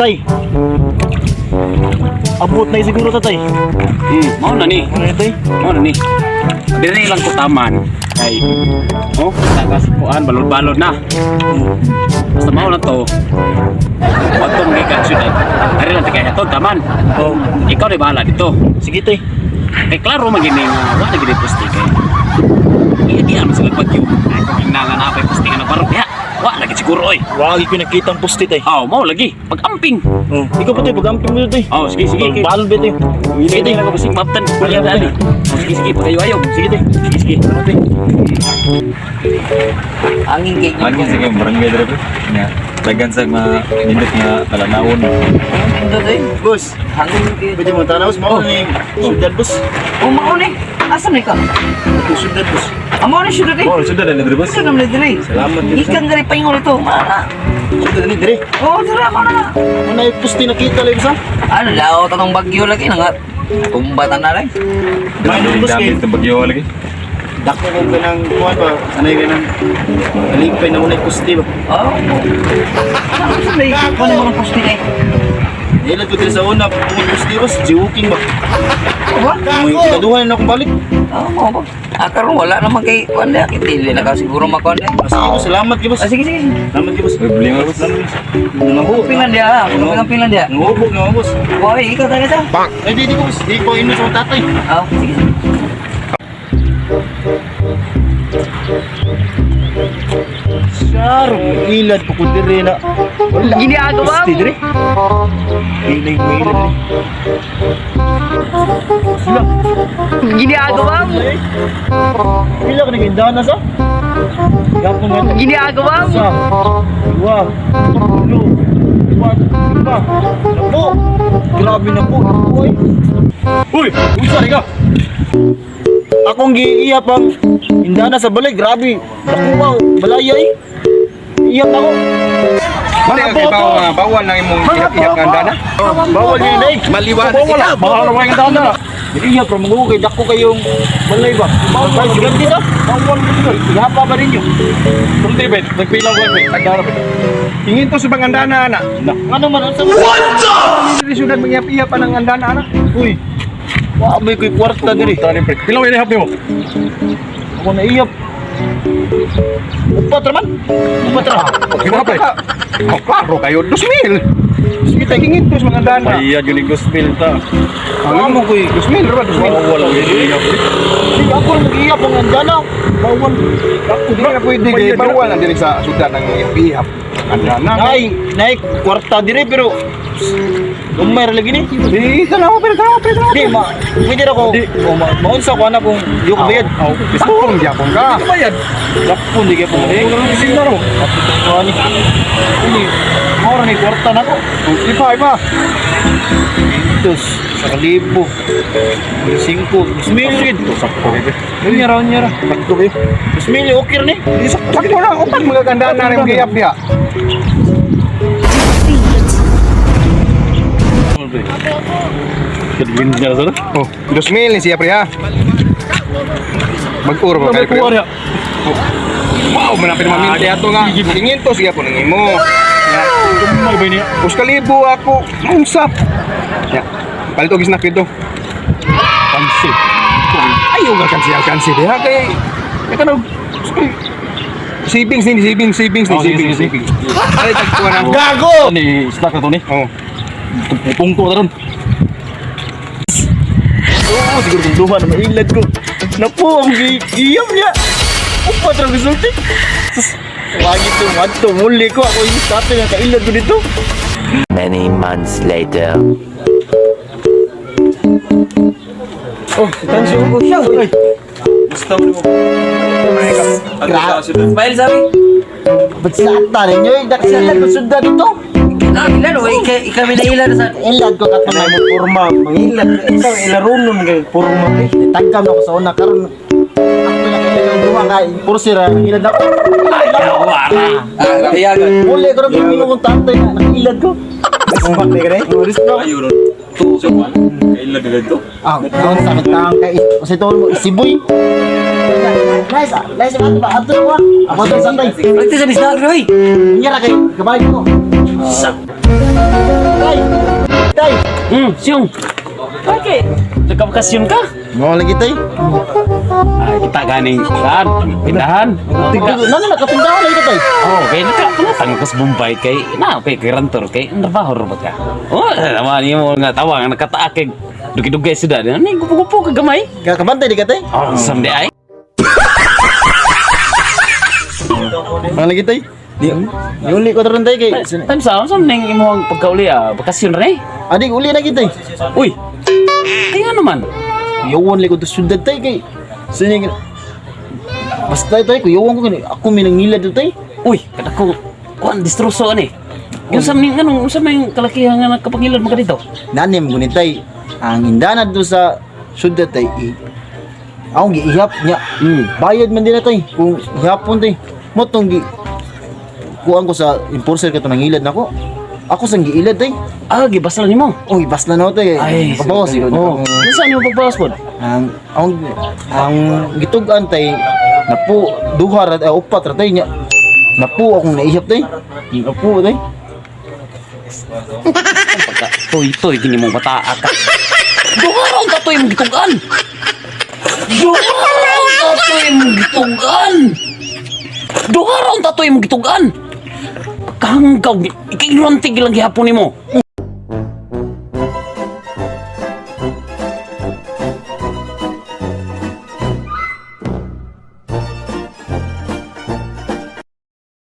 Tay. Abot na siguro ta tay. Mao na ni. Ano tay? Mao na ni. Diri lang ko taman. Kay tagas kuan balod-balod na. Basta mao na to. Wag to magikan syudad. Ari lang kay ato taman. Oh, Ikaw na bahala dito. sige tay. Kay klaro man gini nga wa na gini poste kay. Di am sila bagyo. Ay kung hinangan na apay poste nga baro. Ya, wa lagi siguro oy. Wagi ko nakita ang poste tay. Aw, mao lagi. Pag-amping. Oh, ikaw pa tay pag-amping mo tay. Oh, sige sige. Balon ba tay? Sige tayo na kapasig maptan. Balik dali. Oh, sige sige pagayo-ayo. Sige tay. Sige sige. Ano tay? Angin cake Angin sige, barangay dito bro. Nga, dagan sa mga nindot nga kalanawon. Boss, Angin cake. pwede mo tanaw mo ni syudad boss. Oh, mauni. Asa ni ka? Ito syudad boss. Amo ni syudad eh. Oh, sudah na dito boss. Asa naman diri? Salamat din. Ikan dari paingon ito. Mana? Syudad ni dire. Oh, dira mana? Ano yung poste nakita lang sa? Ano daw tatong bagyo lagi nga. Tumbatan na rin. Main boss kay Dami itong bagyo lagi. dako ko kanang kuan ba? Sanay ka nang alipay na unay poste ba? Oh. Ano sa may kuno mo ng poste eh? Ilan ko din sa una kung poste boss, jiwuking ba? What? May kaduhan na akong balik. Oh, mo ba? Karon wala naman kay kuan na kitili na ka siguro makuan eh. Sige boss, salamat kay boss. Sige sige. Salamat kay boss. May bling ako boss. Nangabu. Pilan dia, ang pilan dia. Nangubog na boss. Boy, ikaw talaga sa. Ay di ko boss, di ko ino sa tatay. Oh, sige. Saro, ilad po ko dire na. Wala. Ginagawa Poste mo. dire. Ilig mo ilad dire. Sila. Ginagawa mo. Pila ka naging dana sa? Gapon nga ito. Ginagawa mo. Sa. Dua. Tulo. Empat. Lima. Napo. Grabe na po. Uy. Uy! Usari ka! Akong giiyap ang indana sa balay. Grabe. Naku wow. Balaya eh. Iyap ako. Mali ang kibaw nga bawal na imong ihap nga dana. Bawal niya na eh. Maliwanag Bawal siya. Bawal na yung dana. Iyap ra mo kay dako kayong balay ba? Bawal sigan dito. Bawal mo. Ihapa ba ninyo? Kunti bet, nagpilang ko bet, nagdarap bet. Tingin to sa mga andana ana. Ano man ang sa Hindi sudah mangiyap-iyap pa ng andana ana. Uy. Wabay ko'y kwarta diri. Tani pre. Pilaw ini hap mo. Ako na iyap. Upat raman. Upat ra. Kinapa? Oh, klaro kayo 2,000. Sige tingin to sa mga andana. Iya juni gospel ta. Ang mo koy 2,000 ra ba 2,000? Wala ini. Sige ako mag-iyap ang andana. Bawal. Ako di na pwede kay bawal na diri sa sudan ng ihap. Andana. Naik kwarta diri pero umay ra lagi ni. Di tanaw pero. Di pwede ra ko. Maunsa ko ana kung di ko bayad. Sakong gyapon ka. Bayad. Lapon di kay po. Isin na ro. Ani. Ini mora ni kwarta na ko. Ipa. Dos, 1,000. 5, 2,000. Sakto bebe. Nyara. Sakto bebe. 2,000 okay ra ni. Sakto na upat mga ganda na rin gayap niya. Kedin niya sa. Oh, 2,000 ni siya pre ha. Mag-uro ba kayo pre? Kuwara. Wow, manapin naman minti ato nga. Tingin to siya po nang imo. Ya, Kumay ba niya? Puskalibo ako. Unsap. Ya, palito gis na kito. Pansit. Ayaw nga kansi diha kay kanang savings ni. Ay tagpuan na. Gago! Ni snack na to ni. Oh. Pungko ta ron. Oo, siguro kung duman na mailad ko. Napo, ang iyam niya. Upat ra gusulti. Wagi to, madto, muli ko. Ako yung tatay nga kailad ko dito. Many months later. Oh, tansyo ko siya. Uy. Gusto mo mo. Smile sabi. Ba't sa ata ninyo? Daksatan ko sunda dito. Na ilan o ikami na ilan sa Ilad ko katong mo porma. Mangilad. Ikaw, ilarunon kay porma. Tagkam ako sa una. Karon ako na kailangan duwa ka. Pursira, ilad ako. kayagan. Muli ko rin kung kong tatay na nakilad ko. Respect na ka rin? Respect. Ayo ron. To sa kwan. Kailan dito? Ah, doon sa nagtaang kay kasi to mo siboy. Nice, nice ba ba? Ato ko. Ako to sa tay. Ito sa bisna oy. Nyara kay kabay ko. Siyong. Okay. Nagkabakasyon ka? Mo lagi tay. Ay, kita ganing kan, pindahan. Nana nakatindahan lagi tay. Oh, kay nakapunta ko sa Bombay kay kay kirantor kay trabaho robot ka. Oh, naman mo nga tawa nga nakataak kay dugi-dugi sudah. Ni gupo-gupo ka gamay. Kakabantay di ka tay. Oh, someday ay. Mo lagi tay. Di uli ko taron tay kay. Time sa ning imong pagkauli bakasyon re. Adik uli lagi tay. Uy. Tingnan naman. Yawan lagi ko to sudad tay kay. Sini basta tay ko yawan ko kani ako minangilad tay. Uy, kada ko kuan distroso ani. Yung sa ning anong sa may kalakihan nga nakapangilad mo ka dito. Nanim gunit tay. Ang indana do sa sudad tay. Ako giihap nya. Bayad man din na tay kung ihapon tay. Motong gi kuan ko sa enforcer ka to nangilad nako. Ako sang giilad tay. Ah, gibasal nimo. Uy, bas na no tay. Ay, Kabawas yun. Oh, saan mo pagbawas pod? Ang gitugan tay napu duha ra upat ra tay nya. Napu akong naihap tay. Napu tay. Pagka toy gini mo bata ka. Duha ra ang tatoy mo gitugan. Duha ra ang tatoy mo gitugan. Duha ra ang tatoy mo gitugan. Kanggaw, ikailantig lang gihapon nimo.